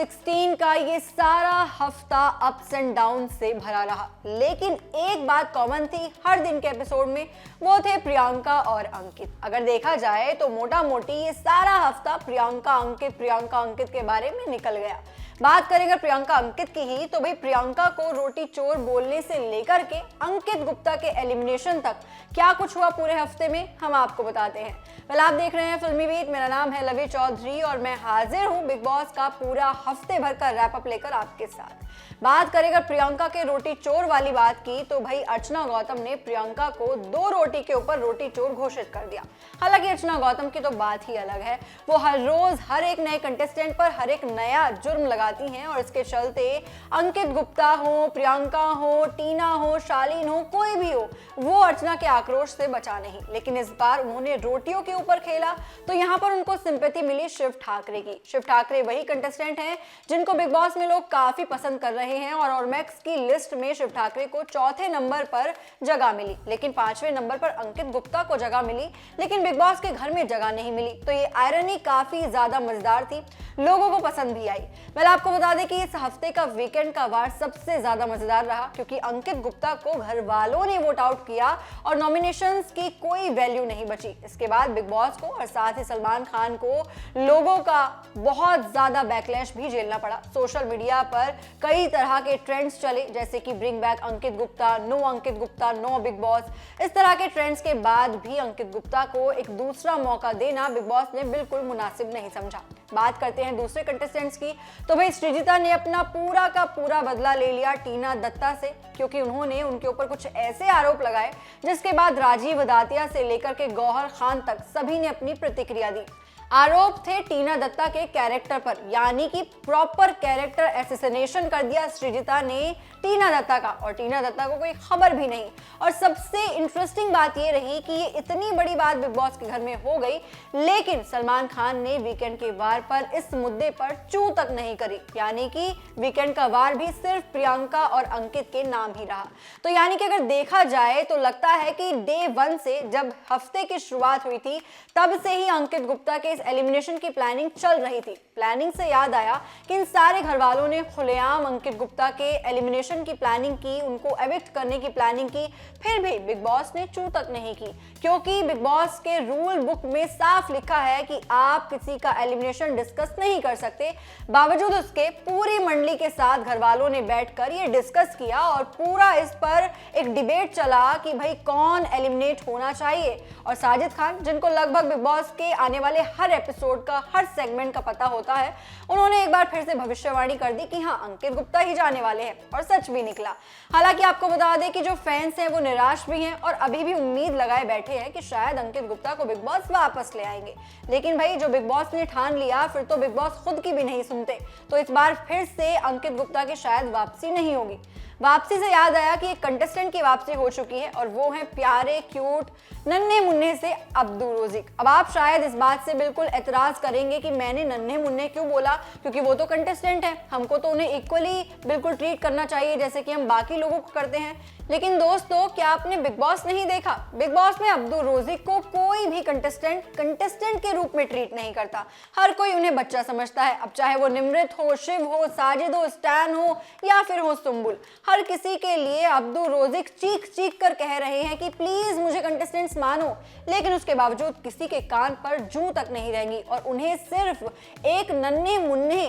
16 का ये सारा हफ्ता अप्स एंड डाउन से भरा रहा, लेकिन एक बात कॉमन थी हर दिन के एपिसोड में, वो थे प्रियंका और अंकित। अगर देखा जाए तो मोटा मोटी ये सारा हफ्ता प्रियंका अंकित के बारे में निकल गया। बात करें अगर प्रियंका अंकित की ही, तो भाई प्रियंका को रोटी चोर बोलने से लेकर के अंकित गुप्ता के एलिमिनेशन तक क्या कुछ हुआ पूरे हफ्ते में, हम आपको बताते हैं। वेल, आप देख रहे हैं फिल्मी बीट, मेरा नाम है लवी चौधरी और मैं हाजिर हूँ बिग बॉस का पूरा हफ्ते भर का रैप अप लेकर आपके साथ। बात करें अगर प्रियंका के रोटी चोर वाली बात की, तो भाई अर्चना गौतम ने प्रियंका को 2 रोटी के ऊपर रोटी चोर घोषित कर दिया। हालांकि अर्चना गौतम की तो बात ही अलग है, वो हर रोज हर एक नए कंटेस्टेंट पर हर एक नया जुर्म लगाती हैं और इसके चलते अंकित गुप्ता हो, प्रियंका हो, टीना हो, शालीन हो, कोई भी हो, वो अर्चना के आक्रोश से बचा नहीं। लेकिन इस बार उन्होंने रोटियों के ऊपर खेला तो यहाँ पर उनको सिंपैथी मिली शिव ठाकरे की। शिव ठाकरे वही कंटेस्टेंट हैं जिनको बिग बॉस में लोग काफी पसंद कर रहे हैं और ऑर्मैक्स की लिस्ट में शिव ठाकरे को 4थे नंबर पर जगह मिली, लेकिन 5वें नंबर पर अंकित गुप्ता को जगह मिली, लेकिन बिग बॉस के घर में जगह नहीं मिली। तो ये आयरनी काफी ज्यादा मजेदार थी, लोगों को पसंद भी आई। मैं आपको बता दें कि इस हफ्ते का वीकेंड का वार सबसे ज्यादा मजेदार रहा, क्योंकि अंकित गुप्ता को घर वालों ने वोट आउट किया और नॉमिनेशंस की कोई वैल्यू नहीं बची। इसके बाद बिग बॉस को और साथ ही सलमान खान को लोगों का बहुत ज्यादा बैकलैश भी झेलना पड़ा। सोशल मीडिया पर कई तरह के ट्रेंड्स चले, जैसे कि ब्रिंग बैक अंकित गुप्ता, नो बिग बॉस। इस तरह के ट्रेंड्स के बाद भी अंकित गुप्ता को एक दूसरा मौका देना बिग बॉस ने बिल्कुल मुनासिब नहीं समझा। बात करते हैं दूसरे कंटेस्टेंट्स की, तो भाई सृजिता ने अपना पूरा का पूरा बदला ले लिया टीना दत्ता से, क्योंकि उन्होंने उनके ऊपर कुछ ऐसे आरोप लगाए जिसके बाद राजीव दातिया से लेकर के गौहर खान तक सभी ने अपनी प्रतिक्रिया दी। आरोप थे टीना दत्ता के कैरेक्टर पर, यानी कि प्रॉपर कैरेक्टर एसेसिनेशन कर दिया सृजिता ने टीना दत्ता का, और टीना दत्ता को कोई खबर भी नहीं। और सबसे इंटरेस्टिंग बात ये रही कि ये इतनी बड़ी बात बिग बॉस के घर में हो गई, लेकिन सलमान खान ने वीकेंड के वार पर इस मुद्दे पर चू तक नहीं करी, यानी कि वीकेंड का वार भी सिर्फ प्रियंका और अंकित के नाम ही रहा। तो यानी कि अगर देखा जाए तो लगता है कि डे 1 से जब हफ्ते की शुरुआत हुई थी, तब से ही अंकित गुप्ता के एलिमिनेशन की प्लानिंग चल रही थी। प्लानिंग से याद आया कि इन सारे घर वालों ने खुलेआम अंकित गुप्ता के एलिमिनेशन की प्लानिंग की, उनको एविक्ट करने की प्लानिंग की, फिर भी बिग बॉस ने चू तक नहीं की, क्योंकि बिग बॉस के रूल बुक में साफ लिखा है कि आप किसी का एलिमिनेशन डिस्कस नहीं कर सकते। बावजूद उसके पूरी मंडली के साथ घर वालों ने बैठकर ये डिस्कस किया और पूरा इस पर एक डिबेट चला कि भाई कौन एलिमिनेट होना चाहिए। और साजिद खान, जिनको लगभग बिग बॉस के आने वाले हर एपिसोड का हर सेगमेंट का पता होता है, उन्होंने एक बार फिर से भविष्यवाणी कर दी कि हाँ, अंकित गुप्ता ही जाने वाले हैं, और सच भी निकला। हालांकि आपको बता दें कि जो फैंस हैं वो निराश भी हैं और अभी भी उम्मीद लगाए बैठे हैं कि शायद अंकित गुप्ता को बिग बॉस वापस ले आएंगे। लेकिन भाई जो बिग बॉस ने ठान लिया, फिर तो बिग बॉस खुद की भी नहीं सुनते। तो इस बार फिर से अंकित गुप्ता की शायद वापसी नहीं होगी। वापसी से याद आया कि एक कंटेस्टेंट की वापसी हो चुकी है और वो है प्यारे क्यूट नन्हे मुन्ने से अब्दू रोजिक। अब आप शायद इस बात से बिल्कुल एतराज करेंगे कि मैंने नन्हे मुन्ने क्यों बोला, क्योंकि वो तो कंटेस्टेंट है, हमको तो उन्हें इक्वली बिल्कुल ट्रीट करना चाहिए जैसे कि हम बाकी लोगों को करते हैं। लेकिन दोस्तों, क्या आपने बिग बॉस नहीं देखा? बिग बॉस में अब्दू रोजिक को कोई भी कंटेस्टेंट के रूप में ट्रीट नहीं करता। हर कोई उन्हें बच्चा समझता है। अब चाहे वो निमृत हो, शिव हो, साजिद हो, स्टैन हो या फिर हो सुम्बुल, हर किसी के लिए अब्दू रोजिक चीख चीख कर कह रहे हैं कि प्लीज मुझे कंटेस्टेंट्स मानो, लेकिन उसके बावजूद किसी के कान पर जूं तक नहीं रहेंगी और उन्हें सिर्फ एक नन्हे मुन्ने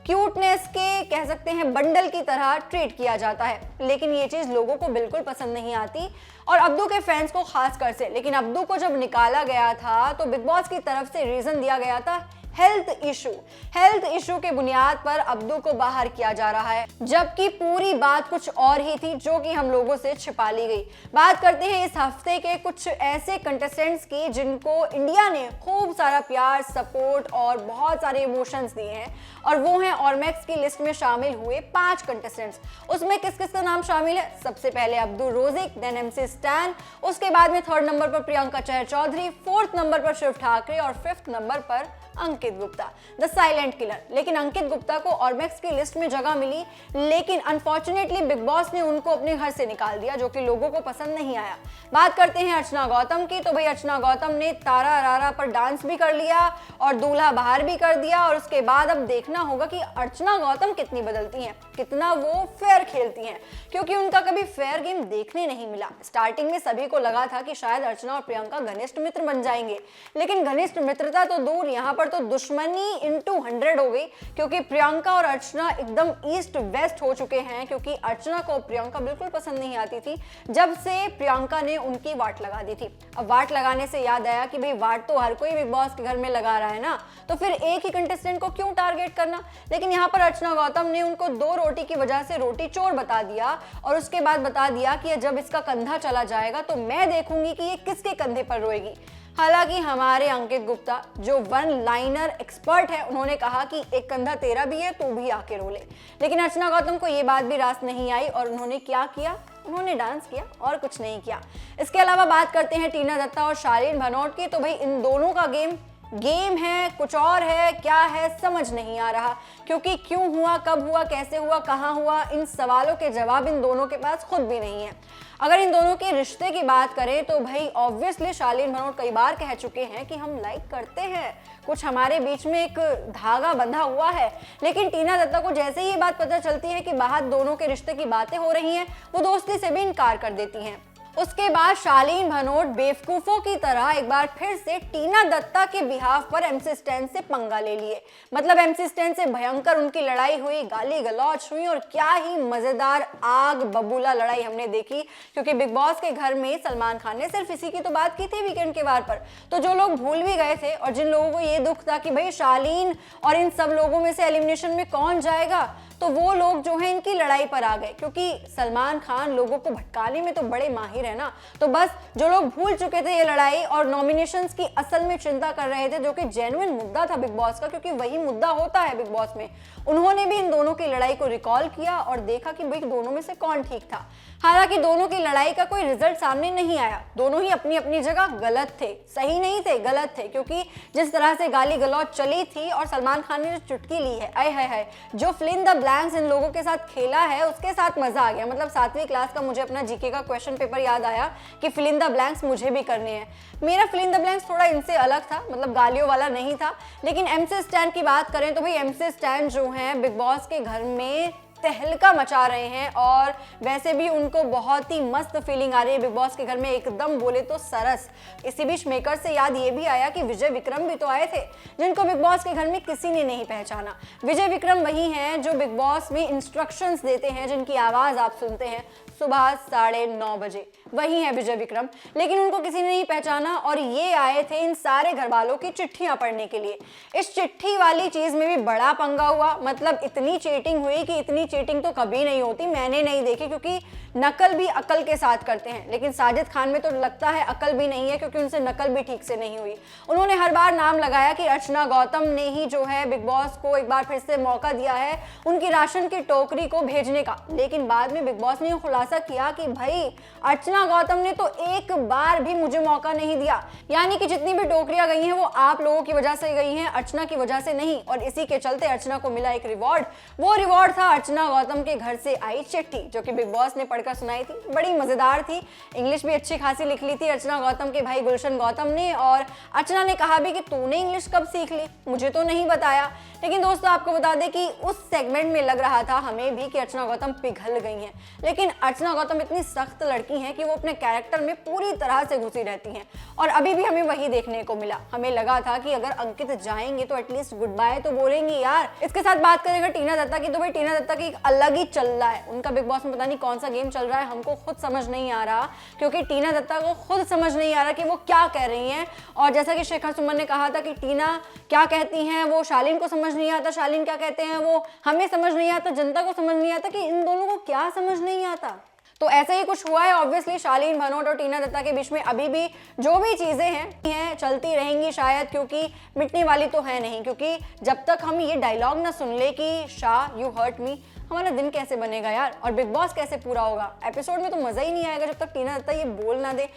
क्यूटनेस के कह सकते हैं बंडल की तरह ट्रीट किया जाता है। लेकिन ये चीज लोगों को बिल्कुल पसंद नहीं आती और अब्दू के फैंस को खास कर से। लेकिन अब्दू को जब निकाला गया था तो बिग बॉस की तरफ से रीजन दिया गया था हेल्थ इशू के बुनियाद पर अब्दू को बाहर किया जा रहा है, जबकि पूरी बात कुछ और ही थी जो कि हम लोगों से छिपा ली गई। बात करते हैं इस हफ्ते के कुछ ऐसे कंटेस्टेंट्स की जिनको इंडिया ने खूब सारा प्यार, सपोर्ट और बहुत सारे इमोशंस दिए हैं, और वो हैं ऑर्मैक्स की लिस्ट में शामिल हुए 5 कंटेस्टेंट्स। उसमें किस किस का नाम शामिल है? सबसे पहले Abdu Rozik, then MC Stan, उसके बाद में 3rd नंबर पर प्रियंका चौधरी, 4th नंबर पर शिव ठाकरे और 5th नंबर पर अंकित गुप्ता, द साइलेंट किलर। लेकिन अंकित गुप्ता को ऑर्मेक्स की लिस्ट में जगह मिली, लेकिन अनफॉर्चुनेटली बिग बॉस ने उनको अपने घर से निकाल दिया, जो कि लोगों को पसंद नहीं आया। बात करते हैं अर्चना गौतम की, तो भाई अर्चना गौतम ने तारा रारा पर डांस भी कर लिया और दूल्हा बाहर भी कर दिया। और उसके बाद अब देखना होगा कि अर्चना गौतम कितनी बदलती हैं, कितना वो फेयर खेलती हैं, क्योंकि उनका कभी फेयर गेम देखने नहीं मिला। स्टार्टिंग में सभी को लगा था कि शायद अर्चना और प्रियंका घनिष्ठ मित्र बन जाएंगे, लेकिन घनिष्ठ मित्रता तो दूर, यहाँ पर तो दुश्मनी into 100 हो गई, क्योंकि प्रियंका और अर्चना एकदम ईस्ट वेस्ट हो चुके हैं। क्योंकि अर्चना को प्रियंका बिल्कुल पसंद नहीं आती थी जब से प्रियंका ने उनकी वाट लगा दी थी। अब वाट लगाने से याद आया कि भाई वाट तो हर कोई बिग बॉस के घर में लगा रहा है ना, तो फिर एक ही कंटेस्टेंट को क्यों टारगेट करना। लेकिन यहाँ पर अर्चना गौतम ने उनको 2 रोटी की वजह से रोटी चोर बता दिया और उसके बाद बता दिया कि जब इसका कंधा चला जाएगा तो मैं देखूंगी कि ये किसके कंधे पर रोएगी। हालांकि हमारे अंकित गुप्ता जो वन लाइनर एक्सपर्ट है, उन्होंने कहा कि एक कंधा तेरा भी है, तू भी आके रो ले। लेकिन अर्चना गौतम को ये बात भी रास नहीं आई और उन्होंने क्या किया, उन्होंने डांस किया और कुछ नहीं किया। इसके अलावा बात करते हैं टीना दत्ता और शालीन भनोट की, तो भाई इन दोनों का गेम है, कुछ और है, क्या है समझ नहीं आ रहा। क्योंकि क्यों हुआ, कब हुआ, कैसे हुआ, कहाँ हुआ, इन सवालों के जवाब इन दोनों के पास खुद भी नहीं है। अगर इन दोनों के रिश्ते की बात करें तो भाई ऑब्वियसली शालीन भनोट कई बार कह चुके हैं कि हम लाइक करते हैं, कुछ हमारे बीच में एक धागा बंधा हुआ है। लेकिन टीना दत्ता को जैसे ही ये बात पता चलती है कि बाहर दोनों के रिश्ते की बातें हो रही हैं, वो दोस्ती से भी इनकार कर देती हैं। उसके बाद शालीन भनोट बेवकूफों की तरह एक बार फिर से टीना दत्ता के बिहाफ पर एमसी स्टैन से पंगा ले लिए। मतलब एमसी स्टैन से भयंकर उनकी लड़ाई हुई, गाली गलौज हुई और क्या ही मजेदार आग बबूला लड़ाई हमने देखी। क्योंकि बिग बॉस के घर में सलमान खान ने सिर्फ इसी की तो बात की थी वीकेंड के वार पर, तो जो लोग भूल भी गए थे और जिन लोगों को ये दुख था कि भाई शालीन और इन सब लोगों में से एलिमिनेशन में कौन जाएगा, तो वो लोग जो है इनकी लड़ाई पर आ गए। क्योंकि सलमान खान लोगों को भटकाने में तो बड़े माहिर है ना, तो बस जो लोग भूल चुके थे ये लड़ाई और नॉमिनेशंस की असल में चिंता कर रहे थे, जो कि जेन्युइन मुद्दा था बिग बॉस का, क्योंकि वही मुद्दा होता है बिग बॉस में, उन्होंने भी इन दोनों की लड़ाई को रिकॉल किया और देखा कि भाई दोनों में से कौन ठीक था। हालांकि दोनों की लड़ाई का कोई रिजल्ट सामने नहीं आया, दोनों ही अपनी अपनी जगह गलत थे, सही नहीं थे, गलत थे। क्योंकि जिस तरह से गाली गलौज चली थी और सलमान खान ने जो चुटकी ली है, आय हाय हाय, जो फिल इन द ब्लैंक्स इन लोगों के साथ खेला है उसके साथ मजा आ गया। मतलब 7वीं क्लास का मुझे अपना जीके का क्वेश्चन पेपर याद आया कि फिल इन द ब्लैंक्स मुझे भी करने हैं। मेरा फिल इन द ब्लैंक्स थोड़ा इनसे अलग था, मतलब गालियों वाला नहीं था। लेकिन एमसी स्टैन की बात करें तो भाई एमसी स्टैन जो है बिग बॉस के घर में तहलका मचा रहे हैं और वैसे भी उनको बहुत ही मस्त फीलिंग आ रही है बिग बॉस के घर में, एकदम बोले तो सरस। इसी बीच मेकर से याद ये भी आया कि विजय विक्रम भी तो आए थे, जिनको बिग बॉस के घर में किसी ने नहीं पहचाना। विजय विक्रम वही हैं जो बिग बॉस में इंस्ट्रक्शंस देते हैं, जिनकी आवाज आप सुनते हैं सुबह 9:30 बजे, वही है विजय विक्रम। लेकिन उनको किसी ने नहीं पहचाना और ये आए थे इन सारे घर वालों की चिट्ठियां पढ़ने के लिए। इस चिट्ठी वाली चीज में भी बड़ा पंगा हुआ, मतलब इतनी चीटिंग हुई कि इतनी चीटिंग तो कभी नहीं होती, मैंने नहीं देखी, क्योंकि नकल भी अकल के साथ करते हैं। लेकिन साजिद खान में तो लगता है अकल भी नहीं है, क्योंकि उनसे नकल भी ठीक से नहीं हुई। उन्होंने हर बार नाम लगाया कि अर्चना गौतम ने ही जो है बिग बॉस को एक बार फिर से मौका दिया है उनकी राशन की टोकरी को भेजने का। लेकिन बाद में बिग बॉस ने खुलासा किया कि भाई अर्चना गौतम ने तो एक बार भी मुझे मौका नहीं दिया, यानी कि जितनी भी टोकरियां गई हैं वो आप लोगों की वजह से गई हैं, अर्चना की वजह से नहीं। और इसी के चलते अर्चना को मिला एक रिवॉर्ड, वो रिवॉर्ड था अर्चना गौतम के घर से आई चिट्ठी, जो कि बिग बॉस ने पढ़कर सुनाई थी। बड़ी मजेदार थी, इंग्लिश भी अच्छी खासी लिख ली थी अर्चना गौतम के भाई गुलशन गौतम ने। और अर्चना ने कहा भी कि तूने इंग्लिश कब सीख ली, मुझे तो नहीं बताया। लेकिन दोस्तों आपको बता दें कि उस सेगमेंट में लग रहा था हमें भी कि अर्चना गौतम पिघल गई हैं। लेकिन अर्चना गौतम इतनी सख्त लड़की हैं कि वो अपने कैरेक्टर में पूरी तरह से घुसी रहती हैं और अभी भी हमें वही देखने को मिला। हमें लगा था कि अगर अंकित जाएंगे तो एटलीस्ट गुड बाय तो बोलेंगी यार। इसके साथ बात करेंगे टीना दत्ता की, तो भाई टीना दत्ता की एक अलग ही चल रहा है, उनका बिग बॉस में पता नहीं कौन सा गेम चल रहा है, हमको खुद समझ नहीं आ रहा, क्योंकि टीना दत्ता को खुद समझ नहीं आ रहा कि वो क्या कह रही हैं। और जैसा कि शेखर सुमन ने कहा था कि टीना क्या कहती हैं वो शालीन को समझ नहीं आता, शालीन क्या कहते हैं वो हमें समझ नहीं आता, जनता को समझ नहीं आता, कि इन दोनों को क्या समझ नहीं आता। तो ऐसा ही कुछ हुआ है ऑब्वियसली शालीन भनोट और टीना दत्ता के बीच में। अभी भी जो भी चीजें हैं चलती रहेंगी शायद, क्योंकि मिटने वाली तो है नहीं। क्योंकि जब तक हम ये डायलॉग ना सुन ले कि शाह यू हर्ट मी, हमारा दिन कैसे बनेगा यार, और बिग बॉस कैसे पूरा होगा। एपिसोड में तो मजा ही नहीं आएगा जब तक टीना दत्ता ये बोल ना दे।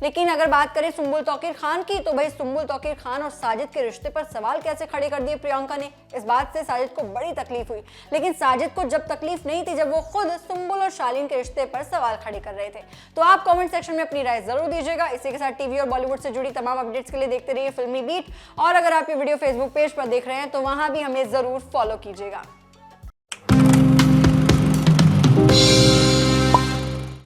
लेकिन अगर बात करें सुंबुल तौकीर खान की, तो भाई सुंबुल तौकीर खान और साजिद के रिश्ते पर सवाल कैसे खड़े कर दिए प्रियंका ने। इस बात से साजिद को बड़ी तकलीफ हुई, लेकिन साजिद को जब तकलीफ नहीं थी जब वो खुद सुंबुल और शालीन के रिश्ते पर सवाल खड़े कर रहे थे। तो आप कमेंट सेक्शन में अपनी राय जरूर दीजिएगा। इसी के साथ टीवी और बॉलीवुड से जुड़ी तमाम अपडेट्स के लिए देखते रहिए फिल्मी बीट। और अगर आप ये वीडियो फेसबुक पेज पर देख रहे हैं तो वहां भी हमें जरूर फॉलो कीजिएगा।